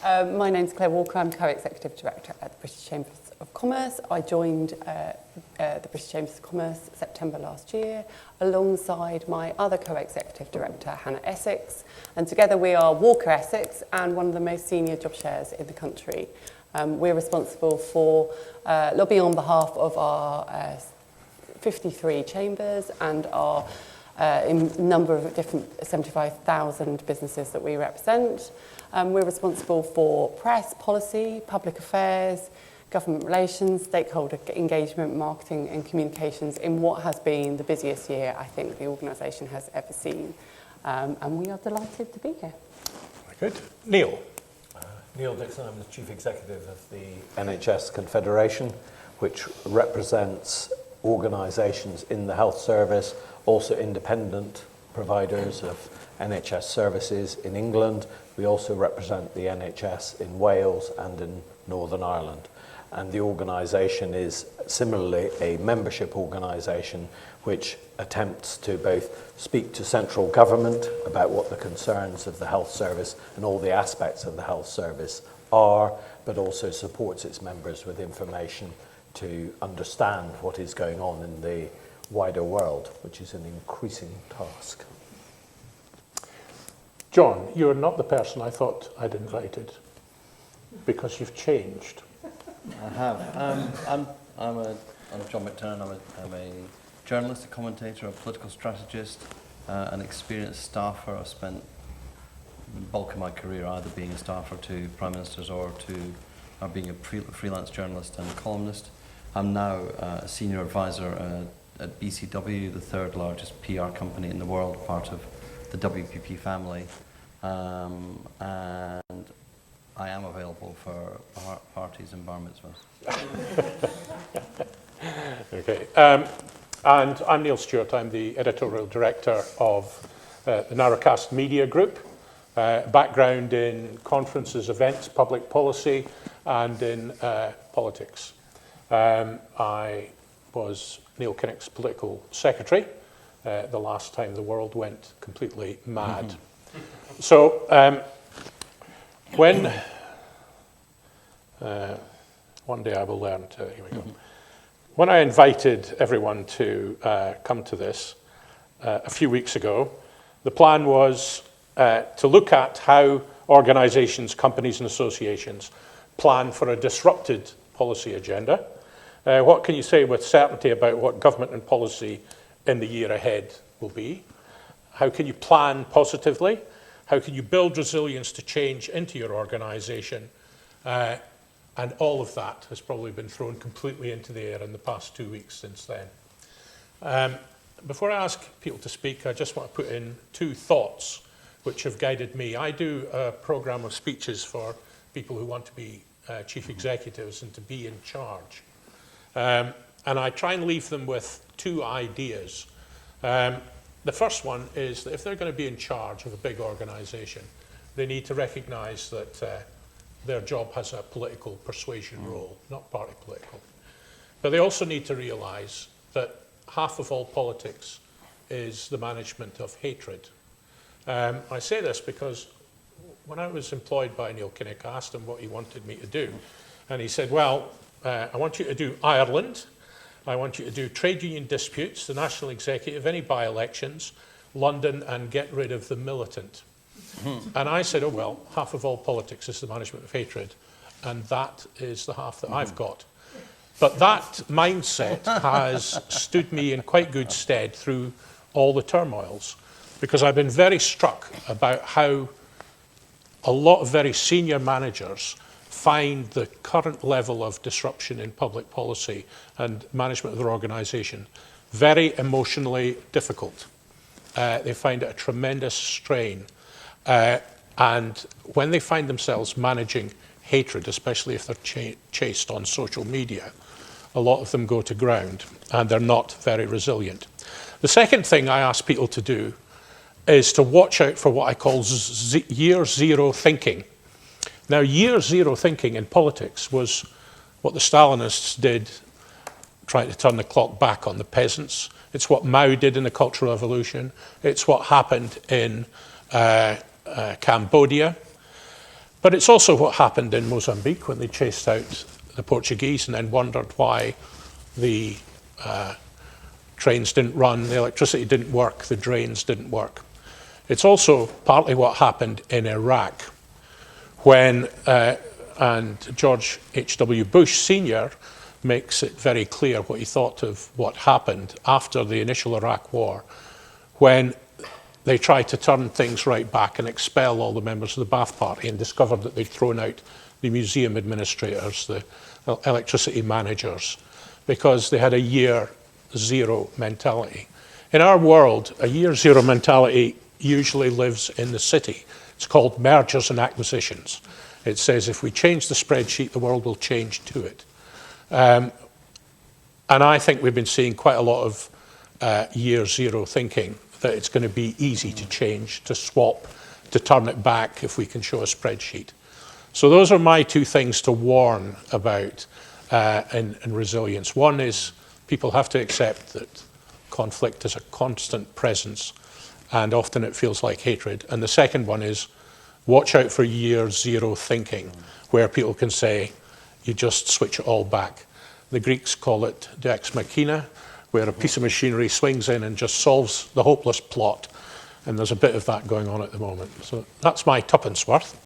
My name's Claire Walker. I'm Co-Executive Director at the British Chambers of Commerce. I joined the British Chambers of Commerce September last year alongside my other Co-Executive Director, Hannah Essex. And together we are Walker Essex and one of the most senior job shares in the country. We're responsible for lobbying on behalf of our 53 chambers and our number of different 75,000 businesses that we represent. We're responsible for press, policy, public affairs, government relations, stakeholder engagement, marketing and communications in what has been the busiest year I think the organisation has ever seen. And we are delighted to be here. Very good. Neil. Neil Dixon, I'm the Chief Executive of the NHS Confederation, which represents organisations in the health service, also independent providers of NHS services in England. We also represent the NHS in Wales and in Northern Ireland. And the organisation is similarly a membership organisation which attempts to both speak to central government about what the concerns of the health service and all the aspects of the health service are, but also supports its members with information to understand what is going on in the wider world, which is an increasing task. John, you're not the person I thought I'd invited because you've changed. I have. I'm John McTurnan. I'm a journalist, a commentator, a political strategist, an experienced staffer. I've spent the bulk of my career either being a staffer to prime ministers or being a freelance journalist and columnist. I'm now a senior advisor at BCW, the third largest PR company in the world, part of the WPP family, and I am available for parties and bar mitzvahs. Okay, and I'm Neil Stewart. I'm the editorial director of the Narrowcast Media Group. Background in conferences, events, public policy, and in politics. I was Neil Kinnock's political secretary the last time the world went completely mad. Mm-hmm. So when one day I will learn to, here we go. When I invited everyone to come to this a few weeks ago, the plan was to look at how organisations, companies and associations plan for a disrupted policy agenda. What can you say with certainty about what government and policy in the year ahead will be? How can you plan positively? How can you build resilience to change into your organisation? And all of that has probably been thrown completely into the air in the past 2 weeks since then. Before I ask people to speak, I just want to put in two thoughts which have guided me. I do a programme of speeches for people who want to be chief executives and to be in charge. And I try and leave them with two ideas. The first one is that if they're going to be in charge of a big organisation, they need to recognise that their job has a political persuasion role, not party political. But they also need to realise that half of all politics is the management of hatred. I say this because when I was employed by Neil Kinnock, I asked him what he wanted me to do. And he said, well, I want you to do Ireland, I want you to do trade union disputes, the national executive, any by-elections, London, and get rid of the militant. And I said, oh, well, half of all politics is the management of hatred, and that is the half that I've got. But that mindset has stood me in quite good stead through all the turmoils, because I've been very struck about how a lot of very senior managers find the current level of disruption in public policy and management of their organisation very emotionally difficult. They find it a tremendous strain. And when they find themselves managing hatred, especially if they're chased on social media, a lot of them go to ground and they're not very resilient. The second thing I ask people to do is to watch out for what I call year zero thinking. Now, year zero thinking in politics was what the Stalinists did, trying to turn the clock back on the peasants. It's what Mao did in the Cultural Revolution. It's what happened in Cambodia. But it's also what happened in Mozambique when they chased out the Portuguese and then wondered why the trains didn't run, the electricity didn't work, the drains didn't work. It's also partly what happened in Iraq when, and George H.W. Bush Sr. makes it very clear what he thought of what happened after the initial Iraq War, when they tried to turn things right back and expel all the members of the Ba'ath Party and discovered that they'd thrown out the museum administrators, the electricity managers, because they had a year zero mentality. In our world, a year zero mentality usually lives in the city. It's called mergers and acquisitions. It says if we change the spreadsheet, the world will change to it. And I think we've been seeing quite a lot of year zero thinking, that it's going to be easy to change, to swap, to turn it back if we can show a spreadsheet. So those are my two things to warn about in resilience. One is people have to accept that conflict is a constant presence and often it feels like hatred. And the second one is watch out for year zero thinking, where people can say, you just switch it all back. The Greeks call it deus machina, where a piece of machinery swings in and just solves the hopeless plot. And there's a bit of that going on at the moment. So that's my tuppence worth.